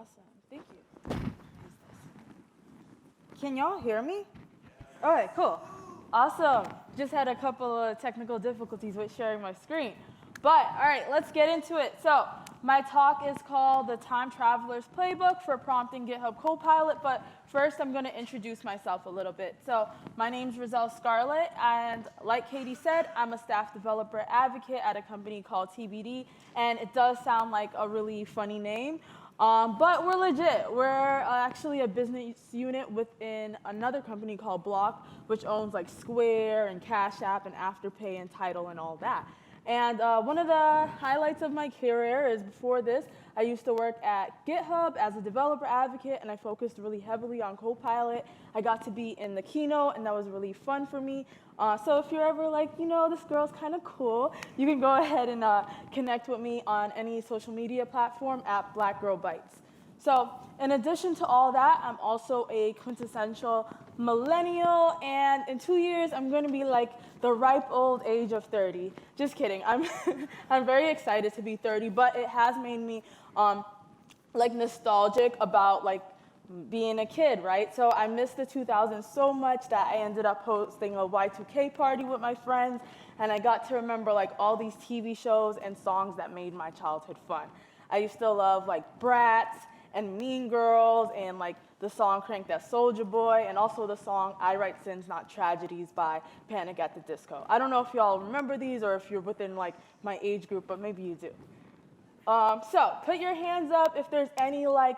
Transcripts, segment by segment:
Awesome. Thank you. Can y'all hear me? All right, cool. Awesome. Just had a couple of technical difficulties with sharing my screen. But, all right, let's get into it. So, my talk is called The Time Traveler's Playbook for Prompting GitHub Copilot. But first, I'm going to introduce myself a little bit. So, my name's Rizel Scarlett. And like Katie said, I'm a staff developer advocate at a company called TBD. And it does sound like a really funny name. But we're legit. We're actually a business unit within another company called Block, which owns like Square and Cash App and Afterpay and Tidal and all that. And one of the highlights of my career is before this, I used to work at GitHub as a developer advocate, and I focused really heavily on Copilot. I got to be in the keynote, and that was really fun for me. So if you're ever like, you know, this girl's kind of cool, you can go ahead and connect with me on any social media platform at Black Girl Bites. So in addition to all that, I'm also a quintessential millennial, and in 2 years, I'm going to be like the ripe old age of 30. Just kidding. I'm very excited to be 30, but it has made me like nostalgic about like being a kid, right? So I missed the 2000s so much that I ended up hosting a Y2K party with my friends, and I got to remember like all these TV shows and songs that made my childhood fun. I used to love like Bratz and Mean Girls and like the song Crank That Soulja Boy, and also the song I Write Sins Not Tragedies by Panic at the Disco. I don't know if y'all remember these or if you're within like my age group, but maybe you do. So put your hands up if there's any like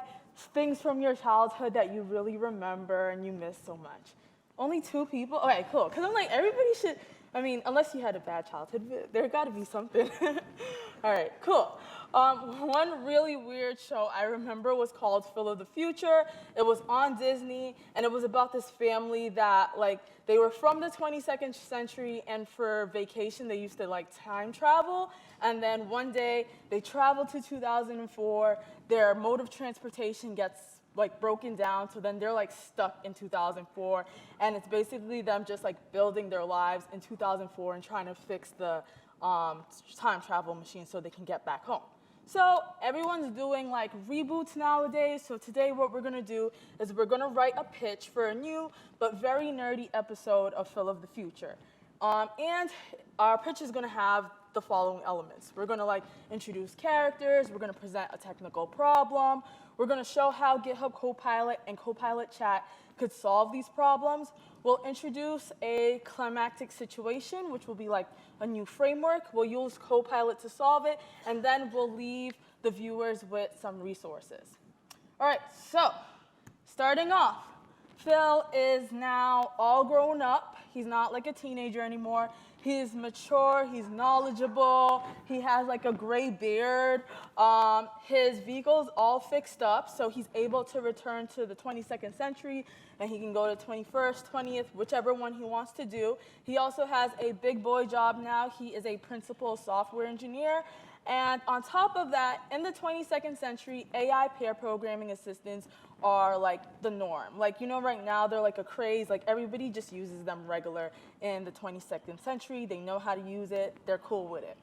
things from your childhood that you really remember and you miss so much. Only 2 people? Okay, cool. Because I'm like, everybody should, I mean, unless you had a bad childhood, there got to be something. All right, cool. One really weird show I remember was called Phil of the Future. It was on Disney, and it was about this family that, like, they were from the 22nd century, and for vacation, they used to, like, time travel. And then one day, they traveled to 2004. Their mode of transportation gets like broken down, so then they're like stuck in 2004, and it's basically them just like building their lives in 2004 and trying to fix the time travel machine so they can get back home. So everyone's doing like reboots nowadays, so today what we're gonna do is we're gonna write a pitch for a new but very nerdy episode of Phil of the Future. And our pitch is gonna have the following elements. We're gonna like introduce characters, we're gonna present a technical problem, we're gonna show how GitHub Copilot and Copilot Chat could solve these problems. We'll introduce a climactic situation, which will be like a new framework. We'll use Copilot to solve it, and then we'll leave the viewers with some resources. All right, so starting off, Phil is now all grown up. He's not like a teenager anymore. He's mature, he's knowledgeable, he has like a gray beard. His vehicle's all fixed up, so he's able to return to the 22nd century, and he can go to 21st, 20th, whichever one he wants to do. He also has a big boy job now. He is a principal software engineer. And on top of that, in the 22nd century, AI pair programming assistants are like the norm. Like, you know, right now they're like a craze. Like, everybody just uses them regular in the 22nd century. They know how to use it. They're cool with it.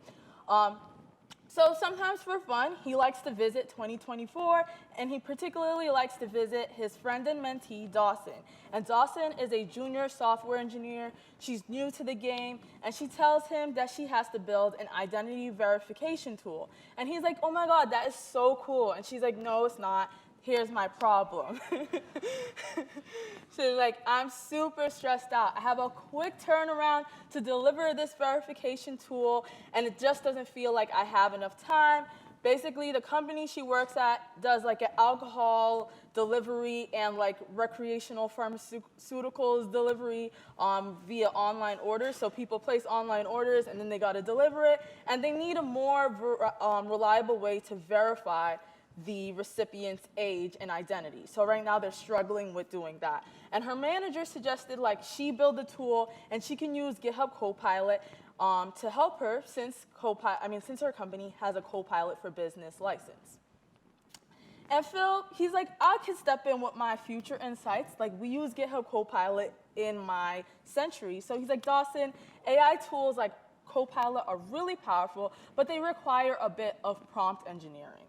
So sometimes for fun, he likes to visit 2024, and he particularly likes to visit his friend and mentee, Dawson. And Dawson is a junior software engineer. She's new to the game, and she tells him that she has to build an identity verification tool. And he's like, oh my God, that is so cool. And she's like, no, it's not. Here's my problem. So like, I'm super stressed out. I have a quick turnaround to deliver this verification tool, and it just doesn't feel like I have enough time. Basically, the company she works at does like an alcohol delivery and like recreational pharmaceuticals delivery via online orders. So people place online orders, and then they got to deliver it, and they need a more reliable way to verify the recipient's age and identity. So right now they're struggling with doing that. And her manager suggested like she build a tool, and she can use GitHub Copilot to help her since her company has a Copilot for Business license. And Phil, he's like, I could step in with my future insights. Like, we use GitHub Copilot in my century. So he's like, Dawson, AI tools like Copilot are really powerful, but they require a bit of prompt engineering.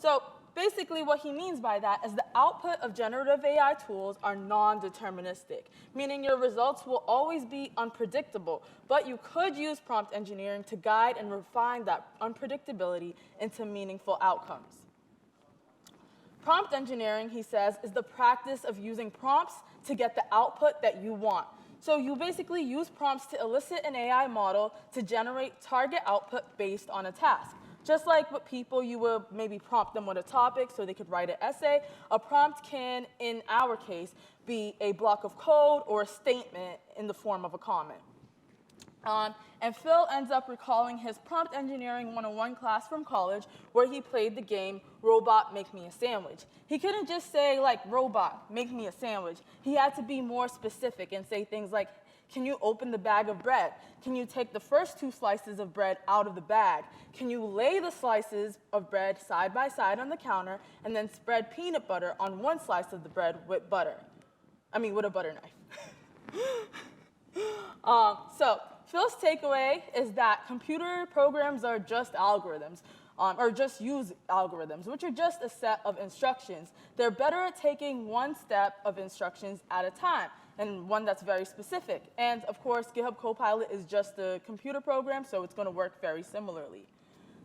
So basically what he means by that is the output of generative AI tools are non-deterministic, meaning your results will always be unpredictable, but you could use prompt engineering to guide and refine that unpredictability into meaningful outcomes. Prompt engineering, he says, is the practice of using prompts to get the output that you want. So you basically use prompts to elicit an AI model to generate target output based on a task. Just like with people, you would maybe prompt them with a topic so they could write an essay. A prompt can, in our case, be a block of code or a statement in the form of a comment. And Phil ends up recalling his prompt engineering 101 class from college where he played the game Robot Make Me a Sandwich. He couldn't just say, like, Robot, make me a sandwich. He had to be more specific and say things like, can you open the bag of bread? Can you take the first 2 slices of bread out of the bag? Can you lay the slices of bread side by side on the counter and then spread peanut butter on one slice of the bread with butter? With a butter knife. So Phil's takeaway is that computer programs are just algorithms, or just use algorithms, which are just a set of instructions. They're better at taking one step of instructions at a time, and one that's very specific. And of course, GitHub Copilot is just a computer program, so it's going to work very similarly.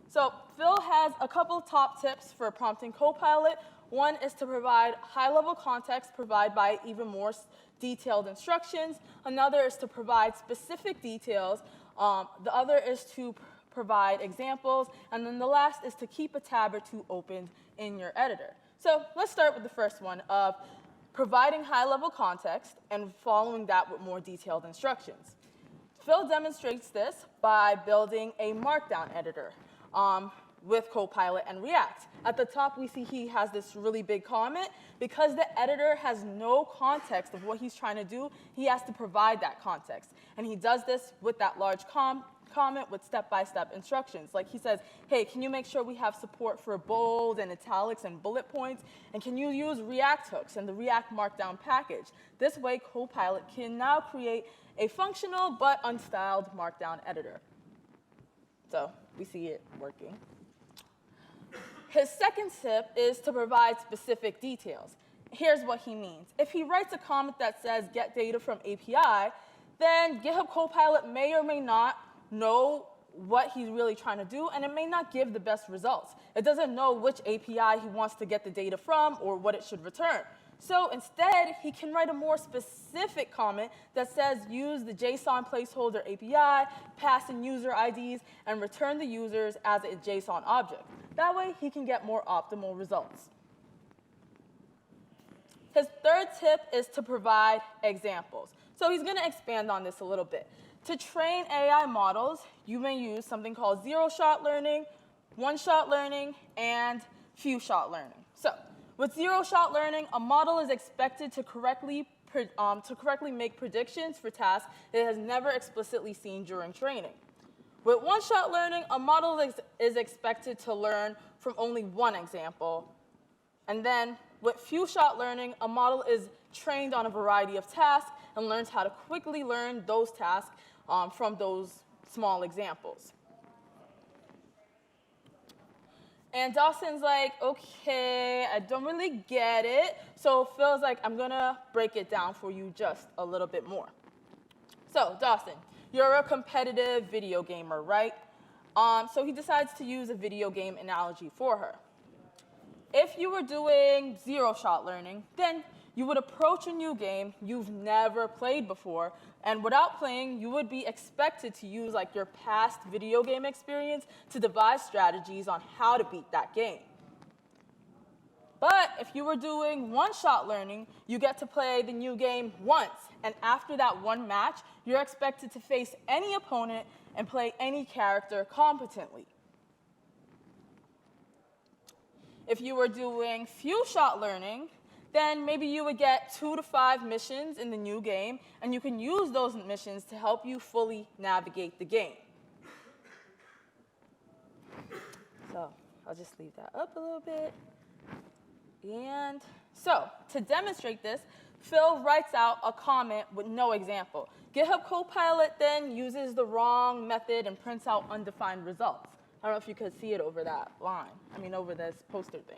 So Phil has a couple top tips for prompting Copilot. One is to provide high-level context, provide by even more detailed instructions. Another is to provide specific details. The other is to provide examples. And then the last is to keep a tab or two opened in your editor. So let's start with the first one of providing high-level context and following that with more detailed instructions. Phil demonstrates this by building a Markdown editor with Copilot and React. At the top, we see he has this really big comment. Because the editor has no context of what he's trying to do, he has to provide that context. And he does this with that large comment with step-by-step instructions. Like he says, hey, can you make sure we have support for bold and italics and bullet points? And can you use React hooks and the React Markdown package? This way, Copilot can now create a functional but unstyled Markdown editor. So we see it working. His second tip is to provide specific details. Here's what he means. If he writes a comment that says get data from API, then GitHub Copilot may or may not know what he's really trying to do, and it may not give the best results. It doesn't know which API he wants to get the data from or what it should return. So instead, he can write a more specific comment that says use the JSON placeholder API, pass in user IDs, and return the users as a JSON object. That way, he can get more optimal results. His third tip is to provide examples. So he's going to expand on this a little bit. To train AI models, you may use something called zero-shot learning, one-shot learning, and few-shot learning. So with zero-shot learning, a model is expected to correctly make predictions for tasks it has never explicitly seen during training. With one-shot learning, a model is expected to learn from only one example. And then with few-shot learning, a model is trained on a variety of tasks and learns how to quickly learn those tasks from those small examples. And Dawson's like, OK, I don't really get it. So Phil's like, I'm going to break it down for you just a little bit more. So Dawson, you're a competitive video gamer, right? So he decides to use a video game analogy for her. If you were doing zero-shot learning, then you would approach a new game you've never played before, and without playing, you would be expected to use like your past video game experience to devise strategies on how to beat that game. But if you were doing one-shot learning, you get to play the new game once, and after that one match, you're expected to face any opponent and play any character competently. If you were doing few-shot learning, then maybe you would get 2 to 5 missions in the new game, and you can use those missions to help you fully navigate the game. So I'll just leave that up a little bit. And so to demonstrate this, Phil writes out a comment with no example. GitHub Copilot then uses the wrong method and prints out undefined results. I don't know if you could see it over that line, over this poster thing.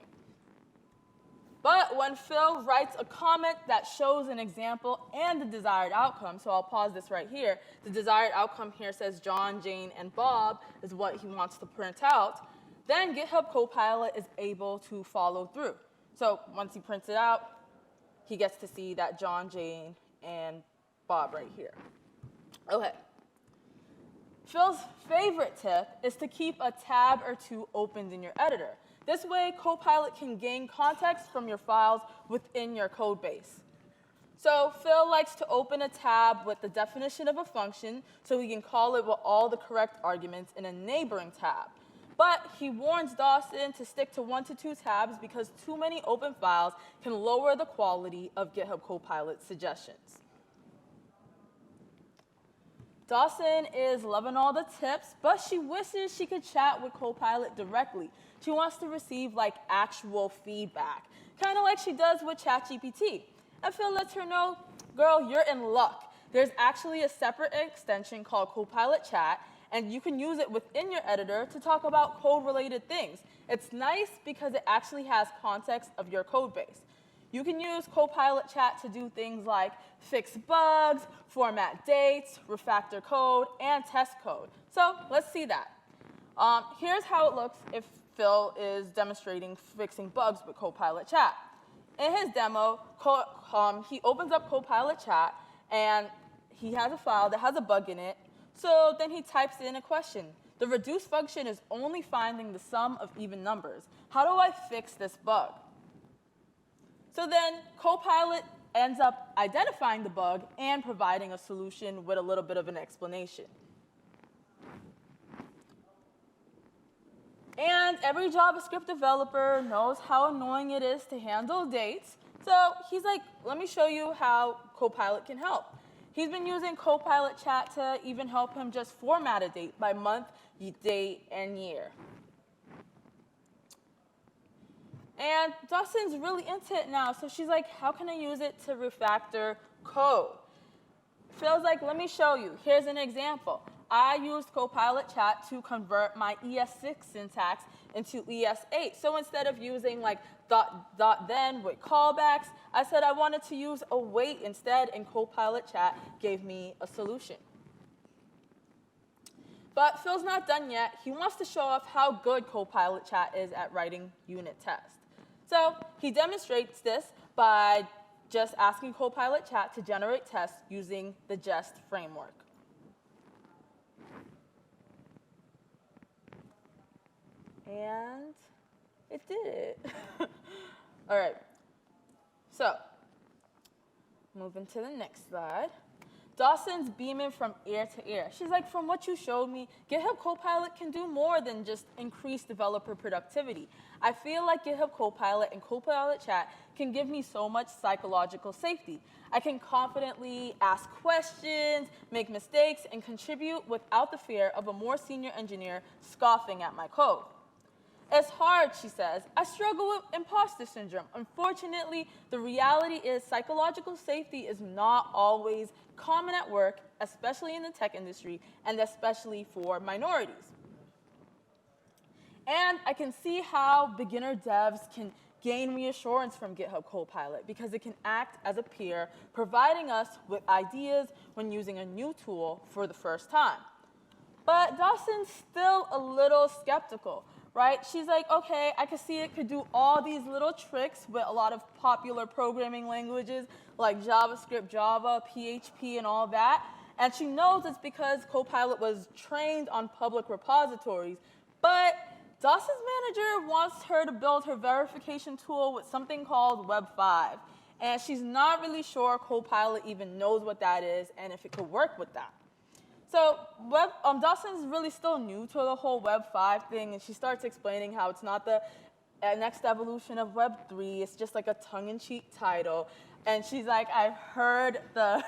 But when Phil writes a comment that shows an example and the desired outcome, so I'll pause this right here. The desired outcome here says John, Jane, and Bob is what he wants to print out. Then GitHub Copilot is able to follow through. So once he prints it out, he gets to see that John, Jane, and Bob right here. Okay. Phil's favorite tip is to keep a tab or two opened in your editor. This way, Copilot can gain context from your files within your code base. So Phil likes to open a tab with the definition of a function so he can call it with all the correct arguments in a neighboring tab. But he warns Dawson to stick to 1 to 2 tabs because too many open files can lower the quality of GitHub Copilot suggestions. Dawson is loving all the tips, but she wishes she could chat with Copilot directly. She wants to receive like actual feedback, kind of like she does with ChatGPT. And Phil lets her know, girl, you're in luck. There's actually a separate extension called Copilot Chat, and you can use it within your editor to talk about code-related things. It's nice because it actually has context of your code base. You can use Copilot Chat to do things like fix bugs, format dates, refactor code, and test code. So let's see that. Here's how it looks if Phil is demonstrating fixing bugs with Copilot Chat. In his demo, he opens up Copilot Chat, and he has a file that has a bug in it. So then he types in a question. The reduce function is only finding the sum of even numbers. How do I fix this bug? So then Copilot ends up identifying the bug and providing a solution with a little bit of an explanation. And every JavaScript developer knows how annoying it is to handle dates. So he's like, let me show you how Copilot can help. He's been using Copilot Chat to even help him just format a date by month, date, and year. And Dawson's really into it now, so she's like, how can I use it to refactor code? Phil's like, let me show you. Here's an example. I used Copilot Chat to convert my ES6 syntax into ES8. So instead of using like then with callbacks, I said I wanted to use await instead, and Copilot Chat gave me a solution. But Phil's not done yet. He wants to show off how good Copilot Chat is at writing unit tests. So he demonstrates this by just asking Copilot Chat to generate tests using the Jest framework. And it did it. All right. So moving to the next slide. Dawson's beaming from ear to ear. She's like, from what you showed me, GitHub Copilot can do more than just increase developer productivity. I feel like GitHub Copilot and Copilot Chat can give me so much psychological safety. I can confidently ask questions, make mistakes, and contribute without the fear of a more senior engineer scoffing at my code. It's hard, she says. I struggle with imposter syndrome. Unfortunately, the reality is psychological safety is not always common at work, especially in the tech industry, and especially for minorities. And I can see how beginner devs can gain reassurance from GitHub Copilot because it can act as a peer, providing us with ideas when using a new tool for the first time. But Dawson's still a little skeptical. Right? She's like, okay, I can see it could do all these little tricks with a lot of popular programming languages like JavaScript, Java, PHP, and all that. And she knows it's because Copilot was trained on public repositories. But Dawson's manager wants her to build her verification tool with something called Web 5. And she's not really sure Copilot even knows what that is and if it could work with that. So Dawson's really still new to the whole Web 5 thing, and she starts explaining how it's not the next evolution of Web 3. It's just like a tongue-in-cheek title. And she's like, I've heard the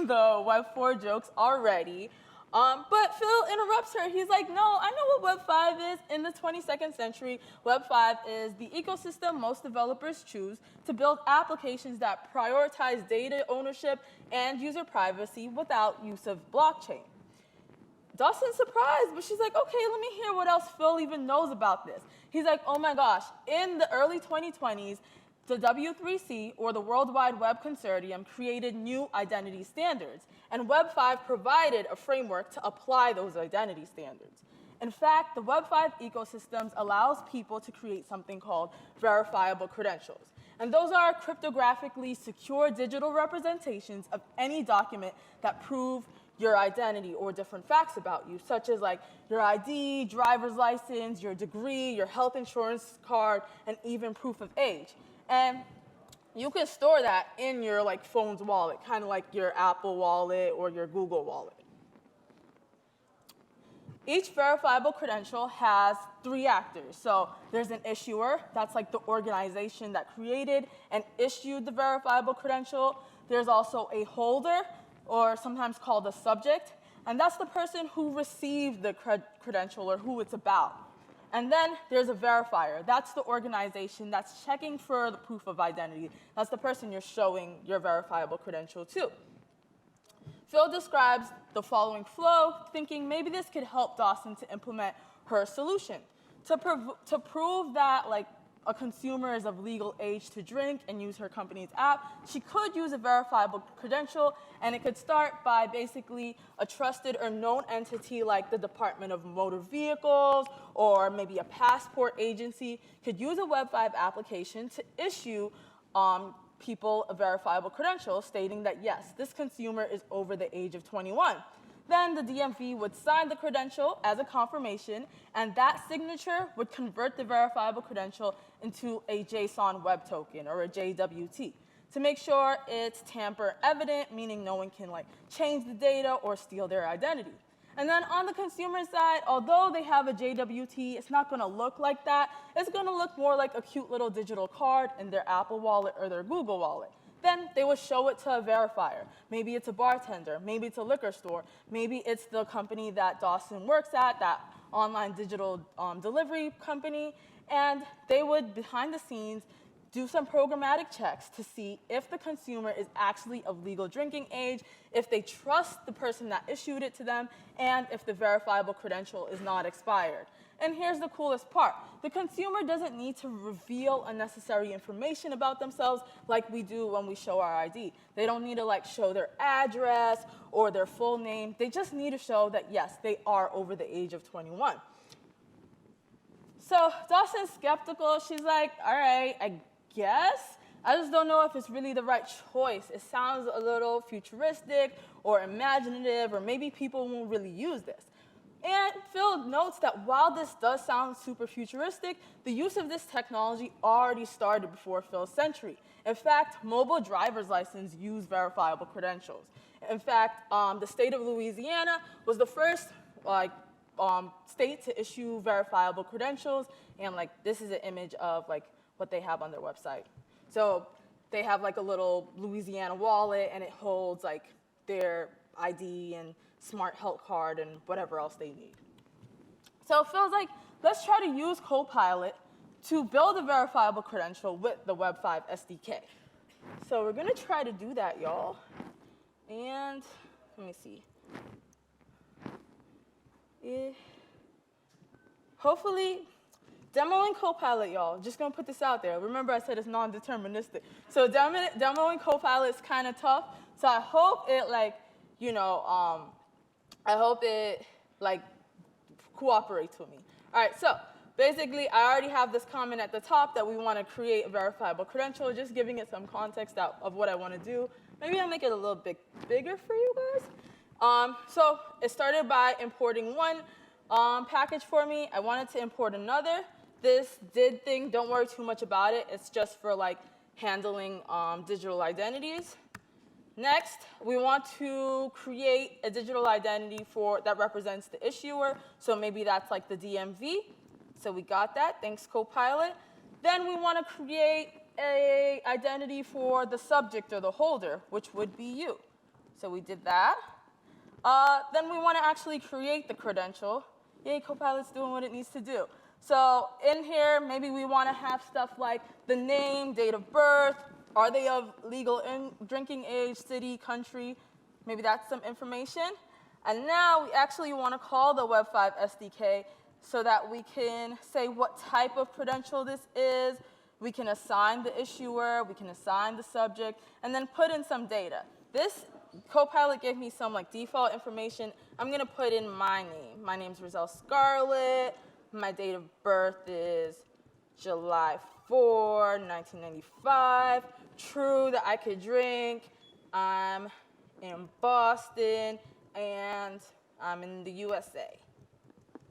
Web 4 jokes already. But Phil interrupts her. He's like, no, I know what Web 5 is. In the 22nd century, Web 5 is the ecosystem most developers choose to build applications that prioritize data ownership and user privacy without use of blockchain. Dawson's surprised, but she's like, okay, let me hear what else Phil even knows about this. He's like, oh my gosh, in the early 2020s, the W3C, or the World Wide Web Consortium, created new identity standards, and Web 5 provided a framework to apply those identity standards. In fact, the Web 5 ecosystems allows people to create something called verifiable credentials. And those are cryptographically secure digital representations of any document that prove your identity or different facts about you, such as like your ID, driver's license, your degree, your health insurance card, and even proof of age. And you can store that in your like phone's wallet, kind of like your Apple wallet or your Google wallet. Each verifiable credential has 3 actors. So there's an issuer, that's like the organization that created and issued the verifiable credential. There's also a holder, or sometimes called a subject, and that's the person who received the credential or who it's about. And then there's a verifier. That's the organization that's checking for the proof of identity. That's the person you're showing your verifiable credential to. Phil describes the following flow, thinking maybe this could help Dawson to implement her solution. To prove that like a consumer is of legal age to drink and use her company's app, she could use a verifiable credential, and it could start by basically a trusted or known entity like the Department of Motor Vehicles or maybe a passport agency could use a Web 5 application to issue people a verifiable credential stating that, yes, this consumer is over the age of 21. Then the DMV would sign the credential as a confirmation, and that signature would convert the verifiable credential into a JSON web token, or a JWT, to make sure it's tamper evident, meaning no one can like change the data or steal their identity. And then on the consumer side, although they have a JWT, it's not going to look like that. It's going to look more like a cute little digital card in their Apple Wallet or their Google Wallet. Then they would show it to a verifier. Maybe it's a bartender, maybe it's a liquor store, maybe it's the company that Dawson works at, that online digital delivery company, and they would, behind the scenes, do some programmatic checks to see if the consumer is actually of legal drinking age, if they trust the person that issued it to them, and if the verifiable credential is not expired. And here's the coolest part. The consumer doesn't need to reveal unnecessary information about themselves like we do when we show our ID. They don't need to like show their address or their full name. They just need to show that, yes, they are over the age of 21. So Dawson's skeptical. She's like, all right, I guess. I just don't know if it's really the right choice. It sounds a little futuristic or imaginative, or maybe people won't really use this. And Phil notes that while this does sound super futuristic, the use of this technology already started before Phil's century. In fact, mobile driver's licenses use verifiable credentials. In fact, the state of Louisiana was the first state to issue verifiable credentials, and like this is an image of like what they have on their website. So they have like a little Louisiana wallet, and it holds like their ID and smart health card and whatever else they need. So Phil's like, let's try to use Copilot to build a verifiable credential with the Web 5 SDK. So we're going to try to do that, y'all. And let me see. Hopefully, demoing Copilot, y'all, just going to put this out there. Remember I said it's non-deterministic. So demoing Copilot is kind of tough. So I hope it like, I hope it like cooperates with me. All right, so basically I already have this comment at the top that we want to create a verifiable credential, just giving it some context of what I want to do. Maybe I'll make it a little bit bigger for you guys. So it started by importing one package for me. I wanted to import another. This did thing, don't worry too much about it. It's just for like handling digital identities. Next, we want to create a digital identity that represents the issuer. So maybe that's like the DMV. So we got that, thanks Copilot. Then we want to create an identity for the subject or the holder, which would be you. So we did that. Then we want to actually create the credential. Yay, Copilot's doing what it needs to do. So in here, maybe we want to have stuff like the name, date of birth, are they of legal drinking age, city, country? Maybe that's some information. And now we actually want to call the Web 5 SDK so that we can say what type of credential this is. We can assign the issuer, we can assign the subject, and then put in some data. This Copilot gave me some like default information. I'm going to put in my name. My name's Rizel Scarlett. My date of birth is July 4, 1995. True that I could drink. I'm in Boston, and I'm in the USA.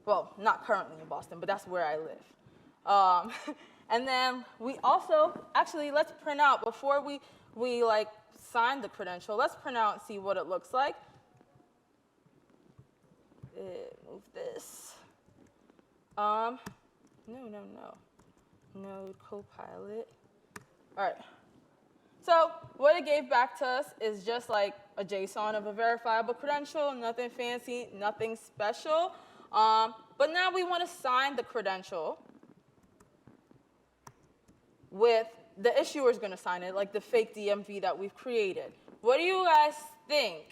Well, not currently in Boston, but that's where I live. And then we also, actually, let's print out, before we like sign the credential, let's print out and see what it looks like. Move this. No. Node Copilot. All right. So what it gave back to us is just like a JSON of a verifiable credential, nothing fancy, nothing special. But now we want to sign the credential with the issuer is going to sign it, like the fake DMV that we've created. What do you guys think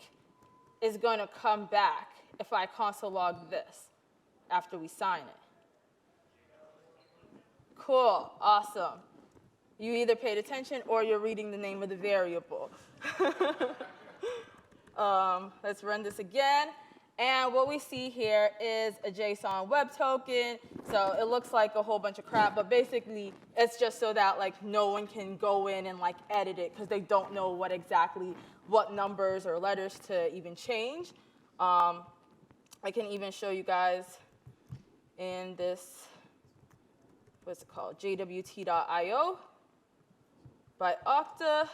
is going to come back if I console log this after we sign it? Cool, awesome. You either paid attention or you're reading the name of the variable. Let's run this again. And what we see here is a JSON web token. So it looks like a whole bunch of crap, but basically it's just so that like no one can go in and like edit it because they don't know what numbers or letters to even change. I can even show you guys in this, what's it called, jwt.io by Okta.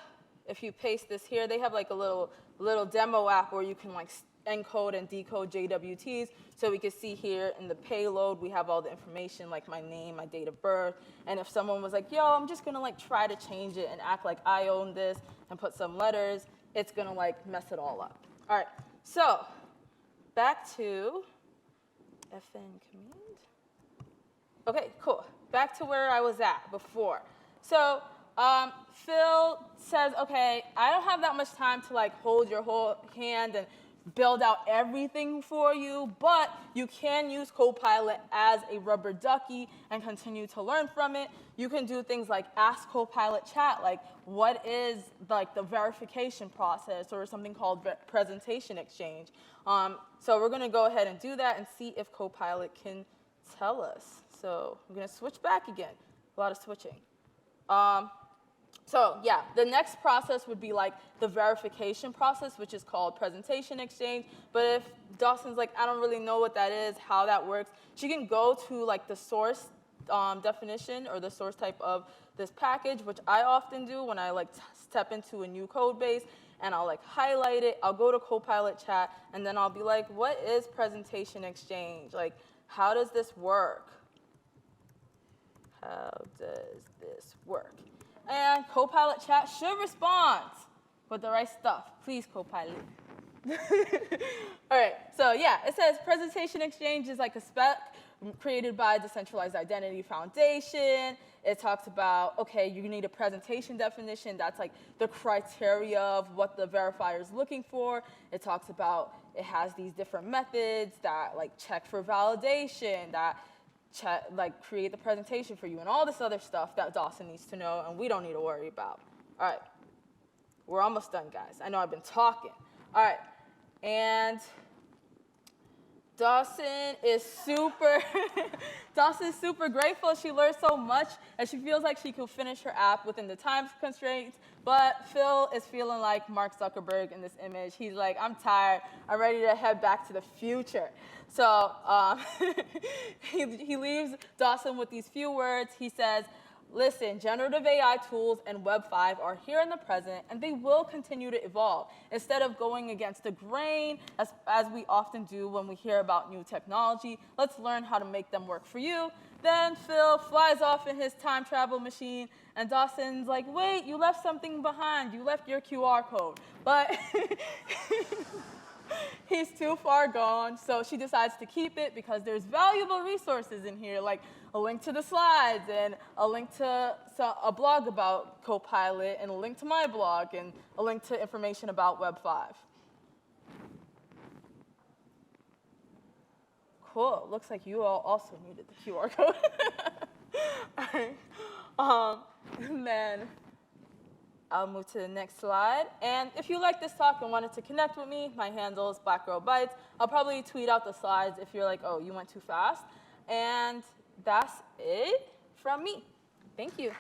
If you paste this here, they have like a little demo app where you can like encode and decode JWTs. So we can see here in the payload, we have all the information like my name, my date of birth. And if someone was like, yo, I'm just going to like try to change it and act like I own this and put some letters, it's going to like mess it all up. All right, so back to FN command. OK, cool. Back to where I was at before. So Phil says, OK, I don't have that much time to like hold your whole hand and build out everything for you, but you can use Copilot as a rubber ducky and continue to learn from it. You can do things like ask Copilot chat, like what is like the verification process, or something called presentation exchange. So we're going to go ahead and do that and see if Copilot can tell us. So I'm going to switch back again. A lot of switching. So yeah, the next process would be like the verification process, which is called presentation exchange. But if Dawson's like, I don't really know what that is, how that works, she can go to like the source definition or the source type of this package, which I often do when I like step into a new code base, and I'll like highlight it. I'll go to Copilot chat, and then I'll be like, what is presentation exchange? Like, how does this work? How does this work? And Copilot chat should respond with the right stuff. Please, Copilot. All right, so yeah, it says presentation exchange is like a spec created by Decentralized Identity Foundation. It talks about, OK, you need a presentation definition. That's like the criteria of what the verifier is looking for. It talks about it has these different methods that like check for validation, that create the presentation for you, and all this other stuff that Dawson needs to know and we don't need to worry about. All right, we're almost done, guys. I know I've been talking. All right, and Dawson is super grateful. She learned so much, and she feels like she could finish her app within the time constraints. But Phil is feeling like Mark Zuckerberg in this image. He's like, I'm tired. I'm ready to head back to the future. So he leaves Dawson with these few words. He says, listen, generative AI tools and Web 5 are here in the present, and they will continue to evolve. Instead of going against the grain, as we often do when we hear about new technology, let's learn how to make them work for you. Then Phil flies off in his time travel machine, and Dawson's like, wait, you left something behind. You left your QR code. But he's too far gone, so she decides to keep it because there's valuable resources in here, like a link to the slides and a link to a blog about Copilot and a link to my blog and a link to information about Web 5. Cool. Looks like you all also needed the QR code. And then I'll move to the next slide. And if you like this talk and wanted to connect with me, my handle is Black Girl Bites. I'll probably tweet out the slides if you're like, oh, you went too fast. And that's it from me. Thank you.